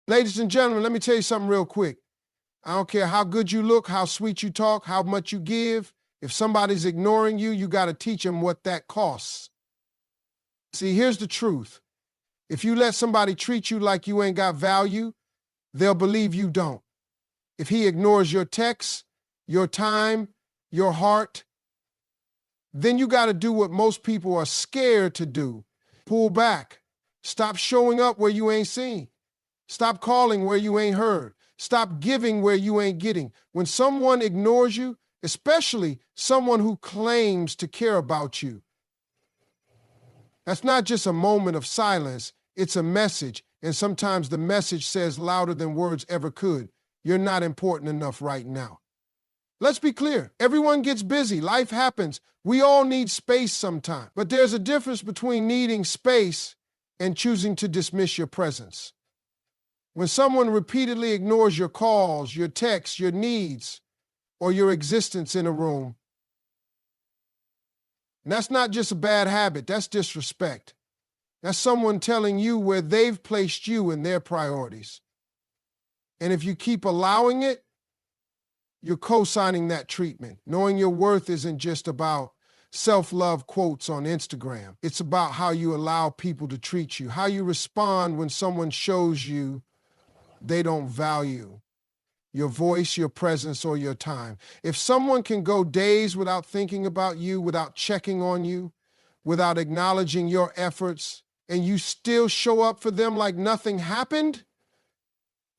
Ladies and gentlemen, let me tell you something real quick. I don't care how good you look, how sweet you talk, how much you give. If somebody's ignoring you, you got to teach them what that costs. See, here's the truth. If you let somebody treat you like you ain't got value, they'll believe you don't. If he ignores your texts, your time, your heart, then you got to do what most people are scared to do. Pull back. Stop showing up where you ain't seen. Stop calling where you ain't heard. Stop giving where you ain't getting. When someone ignores you, especially someone who claims to care about you, that's not just a moment of silence, it's a message. And sometimes the message says louder than words ever could. You're not important enough right now. Let's be clear. Everyone gets busy. Life happens. We all need space sometime. But there's a difference between needing space and choosing to dismiss your presence. When someone repeatedly ignores your calls, your texts, your needs, or your existence in a room, and that's not just a bad habit, that's disrespect. That's someone telling you where they've placed you in their priorities. And if you keep allowing it, you're co-signing that treatment. Knowing your worth isn't just about self-love quotes on Instagram. It's about how you allow people to treat you, how you respond when someone shows you they don't value your voice, your presence, or your time. If someone can go days without thinking about you, without checking on you, without acknowledging your efforts, and you still show up for them like nothing happened,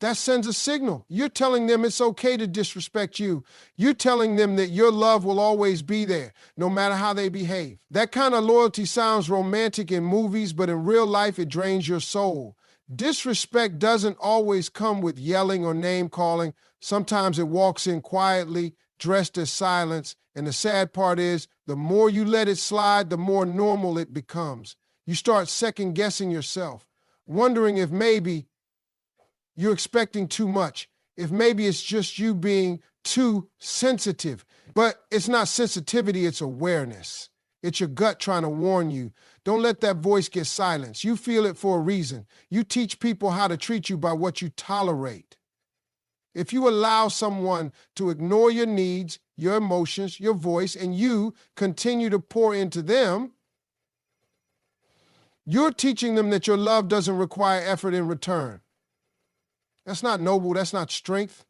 that sends a signal. You're telling them it's okay to disrespect you. You're telling them that your love will always be there, no matter how they behave. That kind of loyalty sounds romantic in movies, but in real life, it drains your soul. Disrespect doesn't always come with yelling or name-calling. Sometimes it walks in quietly, dressed as silence, and the sad part is, the more you let it slide, the more normal it becomes. You start second-guessing yourself, wondering if maybe you're expecting too much, if maybe it's just you being too sensitive. But it's not sensitivity, it's awareness. It's your gut trying to warn you. Don't let that voice get silenced. You feel it for a reason. You teach people how to treat you by what you tolerate. If you allow someone to ignore your needs, your emotions, your voice, and you continue to pour into them, you're teaching them that your love doesn't require effort in return. That's not noble. That's not strength.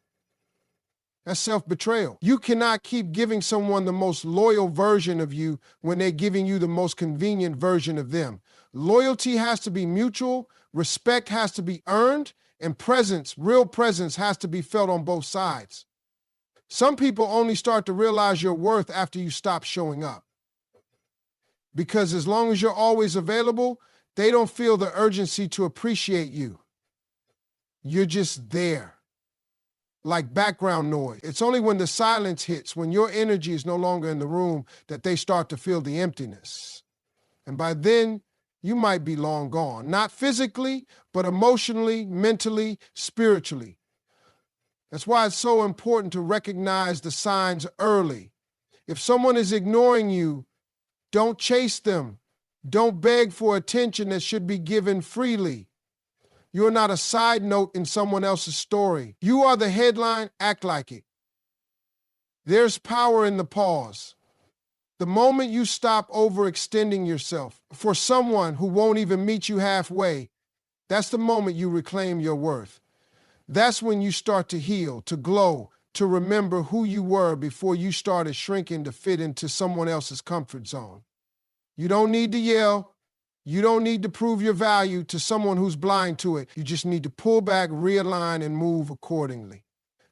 That's self-betrayal. You cannot keep giving someone the most loyal version of you when they're giving you the most convenient version of them. Loyalty has to be mutual, respect has to be earned, and presence, real presence, has to be felt on both sides. Some people only start to realize your worth after you stop showing up. Because as long as you're always available, they don't feel the urgency to appreciate you. You're just there. Like background noise. It's only when the silence hits, when your energy is no longer in the room, that they start to feel the emptiness. And by then, you might be long gone. Not physically, but emotionally, mentally, spiritually. That's why it's so important to recognize the signs early. If someone is ignoring you, don't chase them. Don't beg for attention that should be given freely. You're not a side note in someone else's story. You are the headline, act like it. There's power in the pause. The moment you stop overextending yourself for someone who won't even meet you halfway, that's the moment you reclaim your worth. That's when you start to heal, to glow, to remember who you were before you started shrinking to fit into someone else's comfort zone. You don't need to yell. You don't need to prove your value to someone who's blind to it. You just need to pull back, realign, and move accordingly.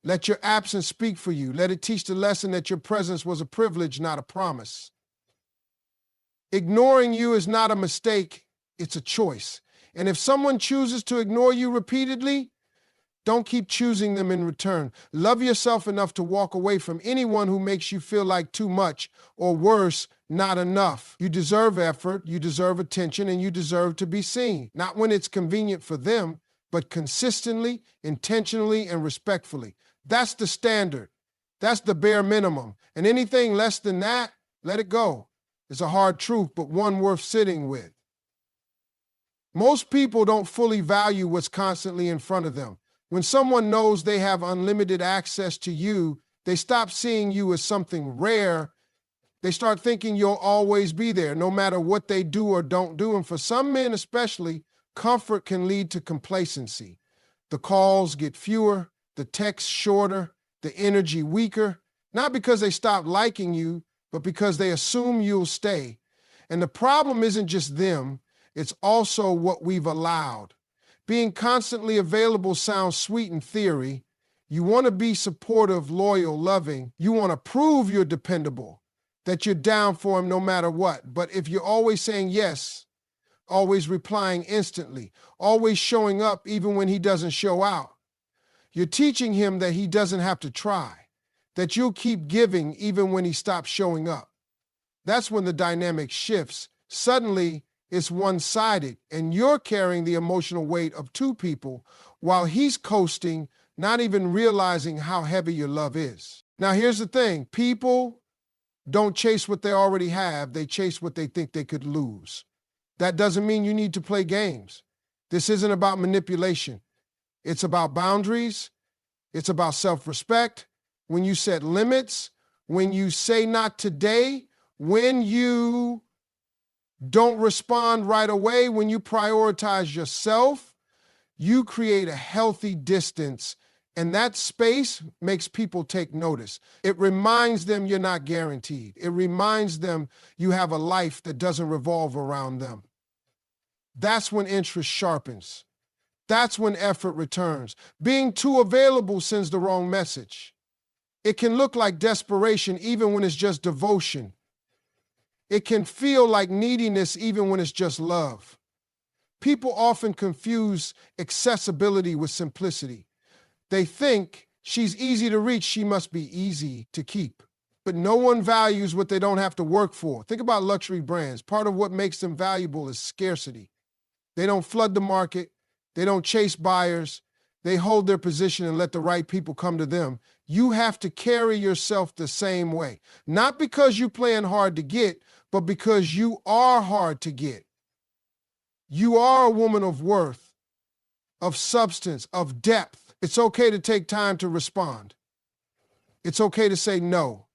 Let your absence speak for you. Let it teach the lesson that your presence was a privilege, not a promise. Ignoring you is not a mistake, it's a choice. And if someone chooses to ignore you repeatedly, don't keep choosing them in return. Love yourself enough to walk away from anyone who makes you feel like too much, or worse, not enough. You deserve effort, you deserve attention, and you deserve to be seen. Not when it's convenient for them, but consistently, intentionally, and respectfully. That's the standard. That's the bare minimum. And anything less than that, let it go. It's a hard truth, but one worth sitting with. Most people don't fully value what's constantly in front of them. When someone knows they have unlimited access to you, they stop seeing you as something rare. They start thinking you'll always be there, no matter what they do or don't do. And for some men especially, comfort can lead to complacency. The calls get fewer, the texts shorter, the energy weaker, not because they stop liking you, but because they assume you'll stay. And the problem isn't just them, it's also what we've allowed. Being constantly available sounds sweet in theory. You want to be supportive, loyal, loving. You want to prove you're dependable, that you're down for him no matter what. But if you're always saying yes, always replying instantly, always showing up even when he doesn't show out, you're teaching him that he doesn't have to try, that you'll keep giving even when he stops showing up. That's when the dynamic shifts. Suddenly, it's one-sided, and you're carrying the emotional weight of two people while he's coasting, not even realizing how heavy your love is. Now, here's the thing. People don't chase what they already have. They chase what they think they could lose. That doesn't mean you need to play games. This isn't about manipulation. It's about boundaries. It's about self-respect. When you set limits, when you say not today, when you don't respond right away, when you prioritize yourself, you create a healthy distance, and that space makes people take notice. It reminds them you're not guaranteed. It reminds them you have a life that doesn't revolve around them. That's when interest sharpens. That's when effort returns. Being too available sends the wrong message. It can look like desperation even when it's just devotion. It can feel like neediness even when it's just love. People often confuse accessibility with simplicity. They think she's easy to reach, she must be easy to keep. But no one values what they don't have to work for. Think about luxury brands. Part of what makes them valuable is scarcity. They don't flood the market. They don't chase buyers. They hold their position and let the right people come to them. You have to carry yourself the same way. Not because you're playing hard to get, but because you are hard to get. You are a woman of worth, of substance, of depth. It's okay to take time to respond. It's okay to say no.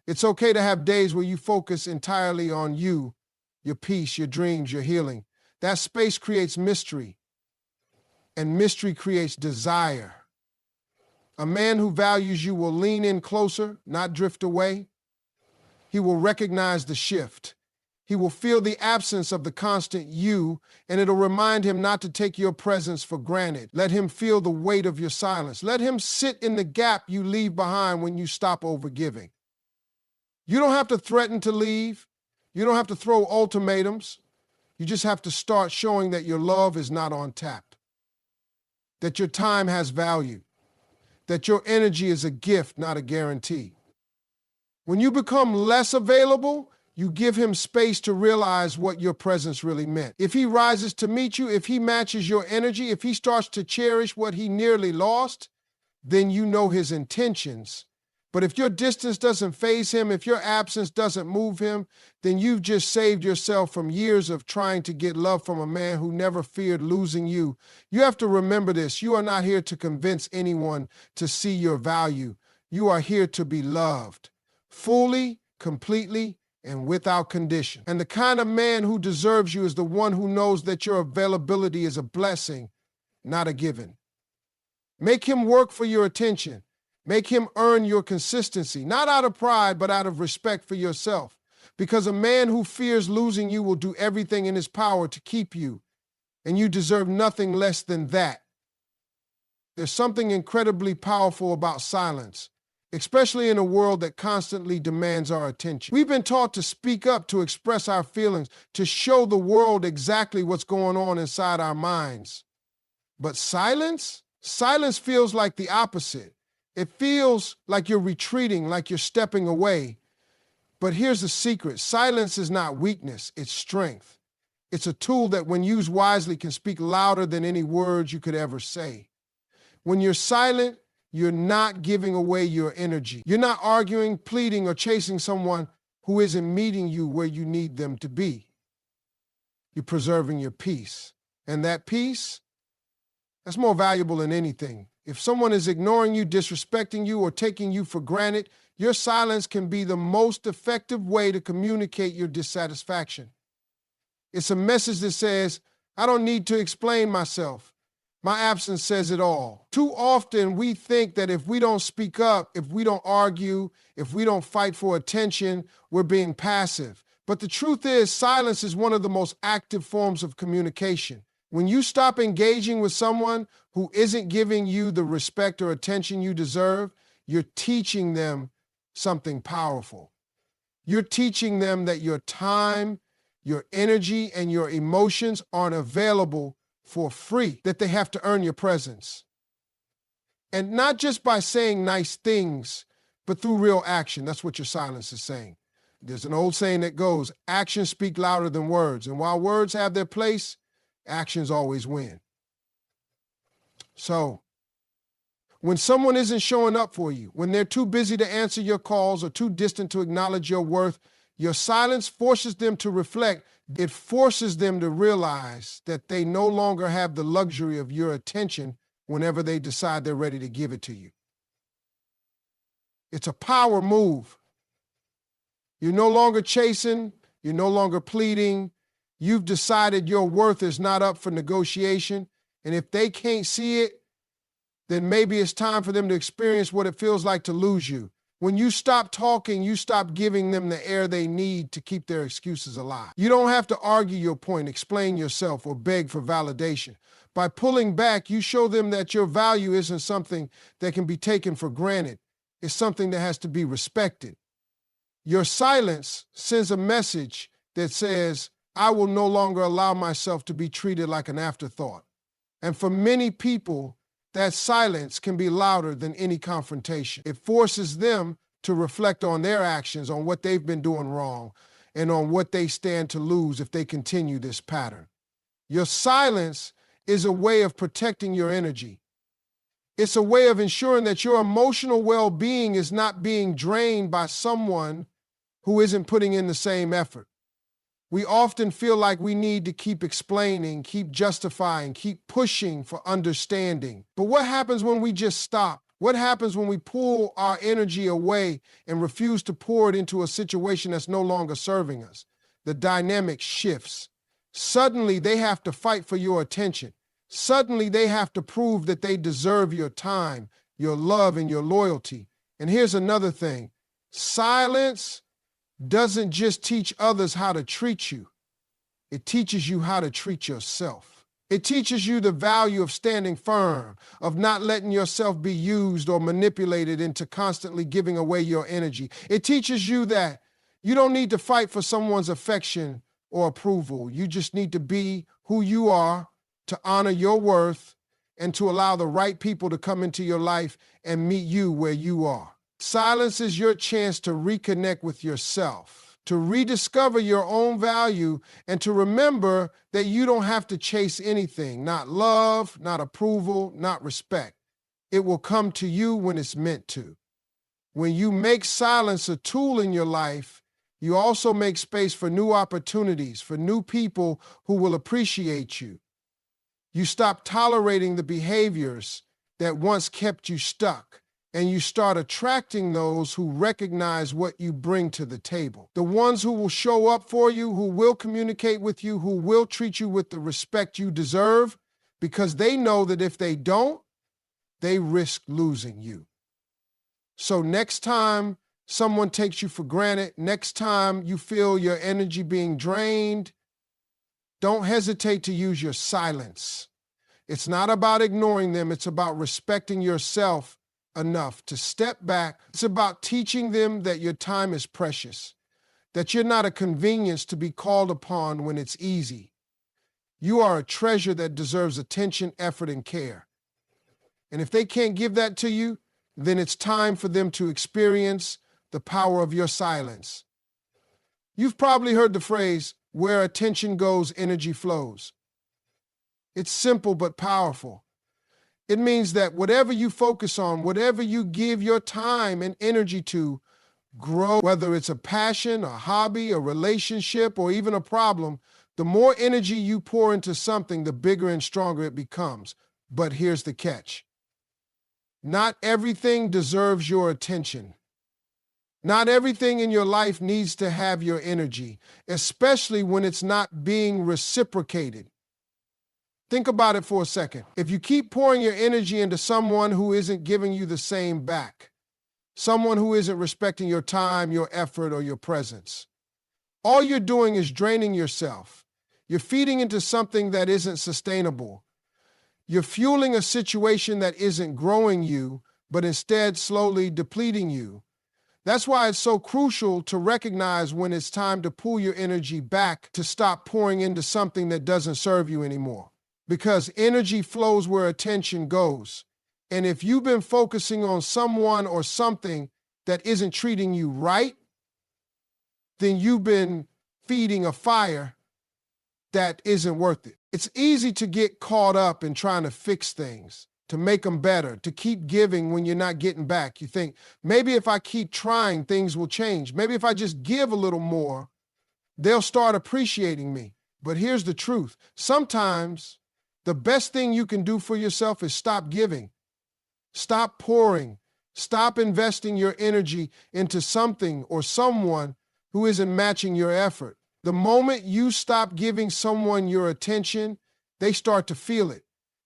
It's okay to have days where you focus entirely on you, your peace, your dreams, your healing. That space creates mystery, and mystery creates desire. A man who values you will lean in closer, not drift away. He will recognize the shift. He will feel the absence of the constant you, and it'll remind him not to take your presence for granted. Let him feel the weight of your silence. Let him sit in the gap you leave behind when you stop overgiving. You don't have to threaten to leave. You don't have to throw ultimatums. You just have to start showing that your love is not on tap, that your time has value, that your energy is a gift, not a guarantee. When you become less available, you give him space to realize what your presence really meant. If he rises to meet you, if he matches your energy, if he starts to cherish what he nearly lost, then you know his intentions. But if your distance doesn't faze him, if your absence doesn't move him, then you've just saved yourself from years of trying to get love from a man who never feared losing you. You have to remember this. You are not here to convince anyone to see your value. You are here to be loved, fully, completely, and without condition. And the kind of man who deserves you is the one who knows that your availability is a blessing, not a given. Make him work for your attention. Make him earn your consistency, not out of pride, but out of respect for yourself. Because a man who fears losing you will do everything in his power to keep you, and you deserve nothing less than that. There's something incredibly powerful about silence, especially in a world that constantly demands our attention. We've been taught to speak up, to express our feelings, to show the world exactly what's going on inside our minds. But silence? Silence feels like the opposite. It feels like you're retreating, like you're stepping away. But here's the secret. Silence is not weakness, it's strength. It's a tool that, when used wisely, can speak louder than any words you could ever say. When you're silent, you're not giving away your energy. You're not arguing, pleading, or chasing someone who isn't meeting you where you need them to be. You're preserving your peace. And that peace, that's more valuable than anything. If someone is ignoring you, disrespecting you, or taking you for granted, your silence can be the most effective way to communicate your dissatisfaction. It's a message that says, I don't need to explain myself. My absence says it all. Too often we think that if we don't speak up, if we don't argue, if we don't fight for attention, we're being passive. But the truth is, silence is one of the most active forms of communication. When you stop engaging with someone who isn't giving you the respect or attention you deserve, you're teaching them something powerful. You're teaching them that your time, your energy, and your emotions aren't available for free, that they have to earn your presence. And not just by saying nice things, but through real action. That's what your silence is saying. There's an old saying that goes, actions speak louder than words. And while words have their place, actions always win. So, when someone isn't showing up for you, when they're too busy to answer your calls or too distant to acknowledge your worth, your silence forces them to reflect. It forces them to realize that they no longer have the luxury of your attention whenever they decide they're ready to give it to you. It's a power move. You're no longer chasing, you're no longer pleading. You've decided your worth is not up for negotiation. And if they can't see it, then maybe it's time for them to experience what it feels like to lose you. When you stop talking, you stop giving them the air they need to keep their excuses alive. You don't have to argue your point, explain yourself, or beg for validation. By pulling back, you show them that your value isn't something that can be taken for granted. It's something that has to be respected. Your silence sends a message that says, I will no longer allow myself to be treated like an afterthought. And for many people, that silence can be louder than any confrontation. It forces them to reflect on their actions, on what they've been doing wrong, and on what they stand to lose if they continue this pattern. Your silence is a way of protecting your energy. It's a way of ensuring that your emotional well-being is not being drained by someone who isn't putting in the same effort. We often feel like we need to keep explaining, keep justifying, keep pushing for understanding. But what happens when we just stop? What happens when we pull our energy away and refuse to pour it into a situation that's no longer serving us? The dynamic shifts. Suddenly, they have to fight for your attention. Suddenly, they have to prove that they deserve your time, your love, and your loyalty. And here's another thing. Silence doesn't just teach others how to treat you. It teaches you how to treat yourself. It teaches you the value of standing firm, of not letting yourself be used or manipulated into constantly giving away your energy. It teaches you that you don't need to fight for someone's affection or approval. You just need to be who you are, to honor your worth, and to allow the right people to come into your life and meet you where you are. Silence is your chance to reconnect with yourself, to rediscover your own value, and to remember that you don't have to chase anything, not love, not approval, not respect. It will come to you when it's meant to. When you make silence a tool in your life, you also make space for new opportunities, for new people who will appreciate you. You stop tolerating the behaviors that once kept you stuck, and you start attracting those who recognize what you bring to the table. The ones who will show up for you, who will communicate with you, who will treat you with the respect you deserve, because they know that if they don't, they risk losing you. So next time someone takes you for granted, next time you feel your energy being drained, don't hesitate to use your silence. It's not about ignoring them. It's about respecting yourself enough to step back. It's about teaching them that your time is precious, that you're not a convenience to be called upon when it's easy. You are a treasure that deserves attention, effort, and care. And if they can't give that to you, then it's time for them to experience the power of your silence. You've probably heard the phrase, where attention goes, energy flows. It's simple but powerful. It means that whatever you focus on, whatever you give your time and energy to, grow. Whether it's a passion, a hobby, a relationship, or even a problem, The more energy you pour into something, the bigger and stronger it becomes. But here's the catch. Not everything deserves your attention. Not everything in your life needs to have your energy, especially when it's not being reciprocated. Think about it for a second. If you keep pouring your energy into someone who isn't giving you the same back, someone who isn't respecting your time, your effort, or your presence, all you're doing is draining yourself. You're feeding into something that isn't sustainable. You're fueling a situation that isn't growing you, but instead slowly depleting you. That's why it's so crucial to recognize when it's time to pull your energy back, to stop pouring into something that doesn't serve you anymore. Because energy flows where attention goes. And if you've been focusing on someone or something that isn't treating you right, then you've been feeding a fire that isn't worth it. It's easy to get caught up in trying to fix things, to make them better, to keep giving when you're not getting back. You think, maybe if I keep trying, things will change. Maybe if I just give a little more, they'll start appreciating me. But here's the truth. Sometimes the best thing you can do for yourself is stop giving. Stop pouring. Stop investing your energy into something or someone who isn't matching your effort. The moment you stop giving someone your attention, they start to feel it.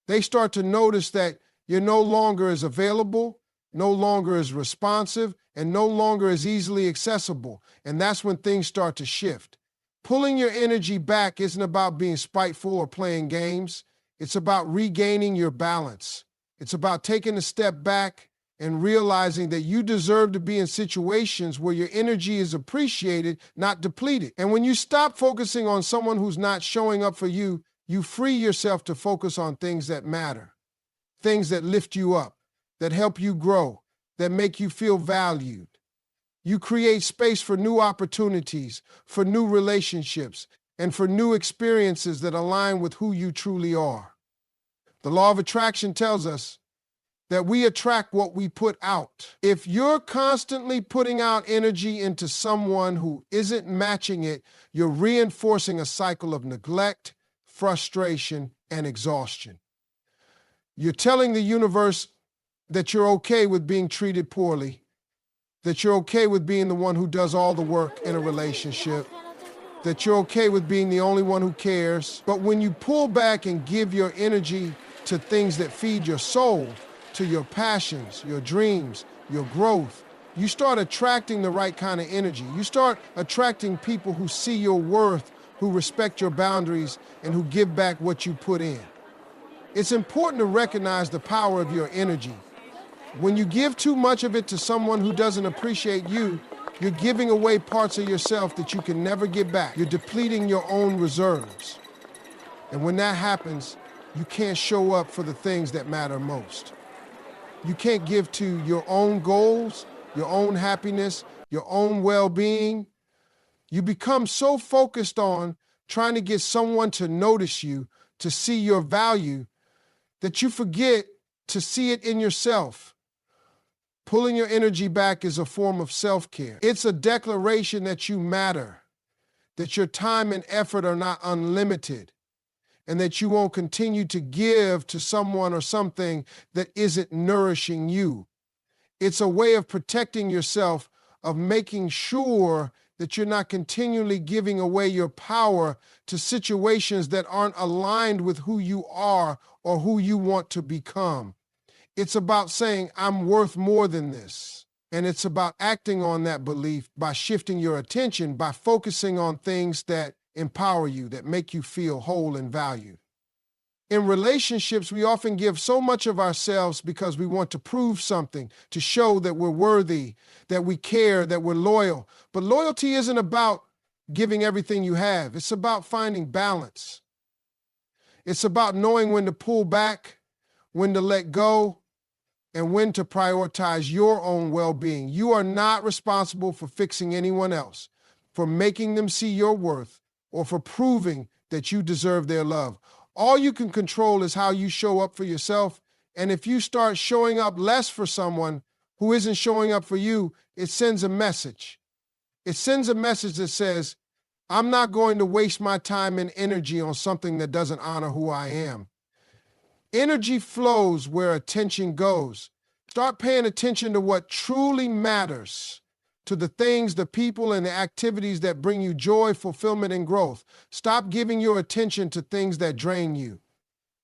They start to notice that you're no longer as available, no longer as responsive, and no longer as easily accessible. And that's when things start to shift. Pulling your energy back isn't about being spiteful or playing games. It's about regaining your balance. It's about taking a step back and realizing that you deserve to be in situations where your energy is appreciated, not depleted. And when you stop focusing on someone who's not showing up for you, you free yourself to focus on things that matter, things that lift you up, that help you grow, that make you feel valued. You create space for new opportunities, for new relationships, and for new experiences that align with who you truly are. The law of attraction tells us that we attract what we put out. If you're constantly putting out energy into someone who isn't matching it, you're reinforcing a cycle of neglect, frustration, and exhaustion. You're telling the universe that you're okay with being treated poorly, that you're okay with being the one who does all the work in a relationship, that you're okay with being the only one who cares. But when you pull back and give your energy to things that feed your soul, to your passions, your dreams, your growth, you start attracting the right kind of energy. You start attracting people who see your worth, who respect your boundaries, and who give back what you put in. It's important to recognize the power of your energy. When you give too much of it to someone who doesn't appreciate you, you're giving away parts of yourself that you can never get back. You're depleting your own reserves. And when that happens, you can't show up for the things that matter most. You can't give to your own goals, your own happiness, your own well-being. You become so focused on trying to get someone to notice you, to see your value, that you forget to see it in yourself. Pulling your energy back is a form of self-care. It's a declaration that you matter, that your time and effort are not unlimited, and that you won't continue to give to someone or something that isn't nourishing you. It's a way of protecting yourself, of making sure that you're not continually giving away your power to situations that aren't aligned with who you are or who you want to become. It's about saying, I'm worth more than this. And it's about acting on that belief by shifting your attention, by focusing on things that empower you, that make you feel whole and valued. In relationships, we often give so much of ourselves because we want to prove something, to show that we're worthy, that we care, that we're loyal. But loyalty isn't about giving everything you have. It's about finding balance. It's about knowing when to pull back, when to let go, and when to prioritize your own well-being. You are not responsible for fixing anyone else, for making them see your worth, or for proving that you deserve their love. All you can control is how you show up for yourself. And if you start showing up less for someone who isn't showing up for you, it sends a message. It sends a message that says, I'm not going to waste my time and energy on something that doesn't honor who I am. Energy flows where attention goes. Start paying attention to what truly matters, to the things, the people, and the activities that bring you joy, fulfillment, and growth. Stop giving your attention to things that drain you,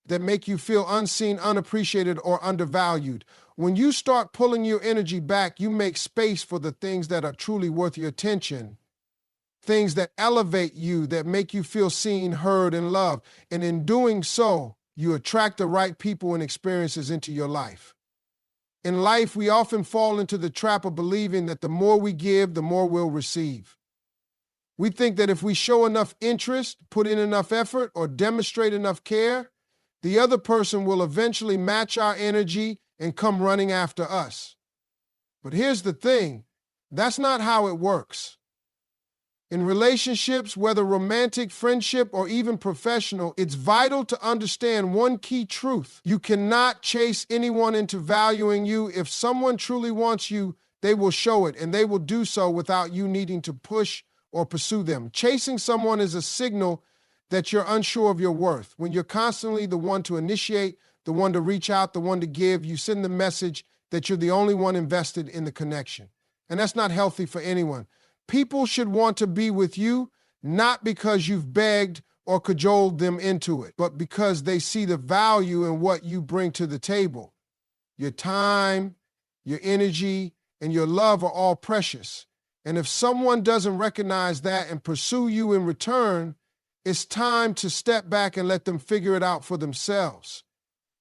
that make you feel unseen, unappreciated, or undervalued. When you start pulling your energy back, you make space for the things that are truly worth your attention, things that elevate you, that make you feel seen, heard, and loved. And in doing so, you attract the right people and experiences into your life. In life, we often fall into the trap of believing that the more we give, the more we'll receive. We think that if we show enough interest, put in enough effort, or demonstrate enough care, the other person will eventually match our energy and come running after us. But here's the thing, that's not how it works. In relationships, whether romantic, friendship, or even professional, it's vital to understand one key truth. You cannot chase anyone into valuing you. If someone truly wants you, they will show it, and they will do so without you needing to push or pursue them. Chasing someone is a signal that you're unsure of your worth. When you're constantly the one to initiate, the one to reach out, the one to give, you send the message that you're the only one invested in the connection. And that's not healthy for anyone. People should want to be with you, not because you've begged or cajoled them into it, but because they see the value in what you bring to the table. Your time, your energy, and your love are all precious. And if someone doesn't recognize that and pursue you in return, it's time to step back and let them figure it out for themselves.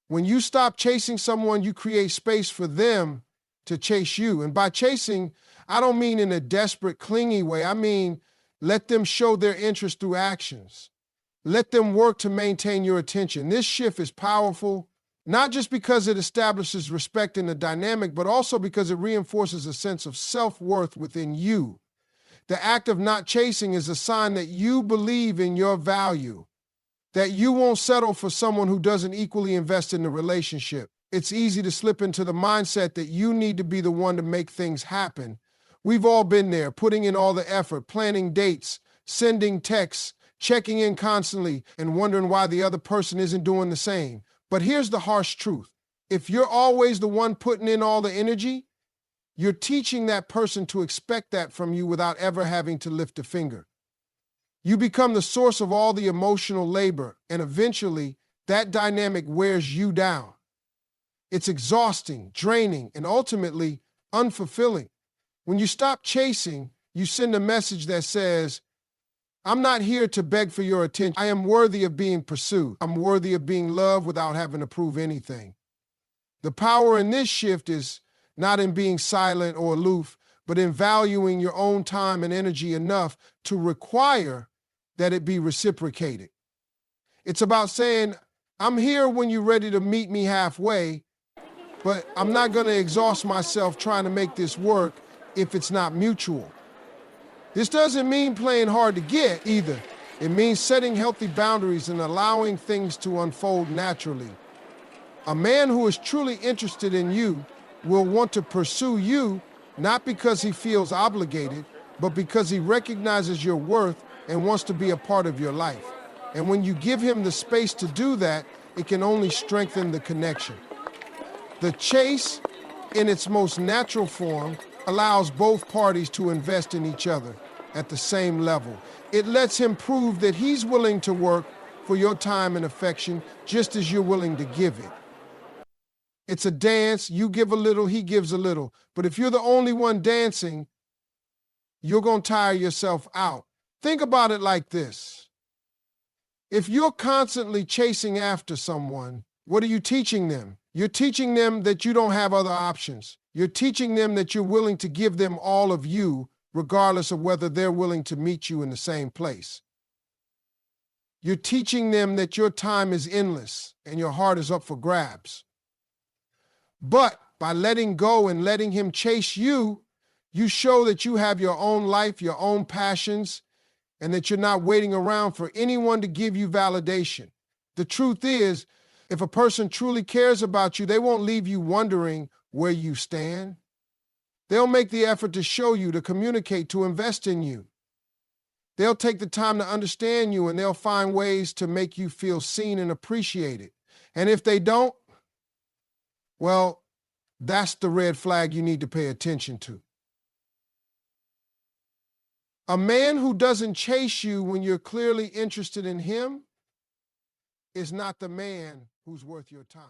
When you stop chasing someone, you create space for them to chase you. And by chasing, I don't mean in a desperate, clingy way. I mean, let them show their interest through actions. Let them work to maintain your attention. This shift is powerful, not just because it establishes respect in the dynamic, but also because it reinforces a sense of self-worth within you. The act of not chasing is a sign that you believe in your value, that you won't settle for someone who doesn't equally invest in the relationship. It's easy to slip into the mindset that you need to be the one to make things happen. We've all been there, putting in all the effort, planning dates, sending texts, checking in constantly, and wondering why the other person isn't doing the same. But here's the harsh truth. If you're always the one putting in all the energy, you're teaching that person to expect that from you without ever having to lift a finger. You become the source of all the emotional labor, and eventually that dynamic wears you down. It's exhausting, draining, and ultimately unfulfilling. When you stop chasing, you send a message that says, I'm not here to beg for your attention. I am worthy of being pursued. I'm worthy of being loved without having to prove anything. The power in this shift is not in being silent or aloof, but in valuing your own time and energy enough to require that it be reciprocated. It's about saying, I'm here when you're ready to meet me halfway, but I'm not going to exhaust myself trying to make this work if it's not mutual. This doesn't mean playing hard to get either. It means setting healthy boundaries and allowing things to unfold naturally. A man who is truly interested in you will want to pursue you not because he feels obligated, but because he recognizes your worth and wants to be a part of your life. And when you give him the space to do that, it can only strengthen the connection. The chase, in its most natural form, allows both parties to invest in each other at the same level. It lets him prove that he's willing to work for your time and affection just as you're willing to give it. It's a dance. You give a little, he gives a little. But if you're the only one dancing, you're going to tire yourself out. Think about it like this. If you're constantly chasing after someone, what are you teaching them? You're teaching them that you don't have other options. You're teaching them that you're willing to give them all of you, regardless of whether they're willing to meet you in the same place. You're teaching them that your time is endless and your heart is up for grabs. But by letting go and letting him chase you, you show that you have your own life, your own passions, and that you're not waiting around for anyone to give you validation. The truth is, if a person truly cares about you, they won't leave you wondering where you stand. They'll make the effort to show you, to communicate, to invest in you. They'll take the time to understand you, and they'll find ways to make you feel seen and appreciated. And if they don't, well, that's the red flag you need to pay attention to. A man who doesn't chase you when you're clearly interested in him is not the man who's worth your time.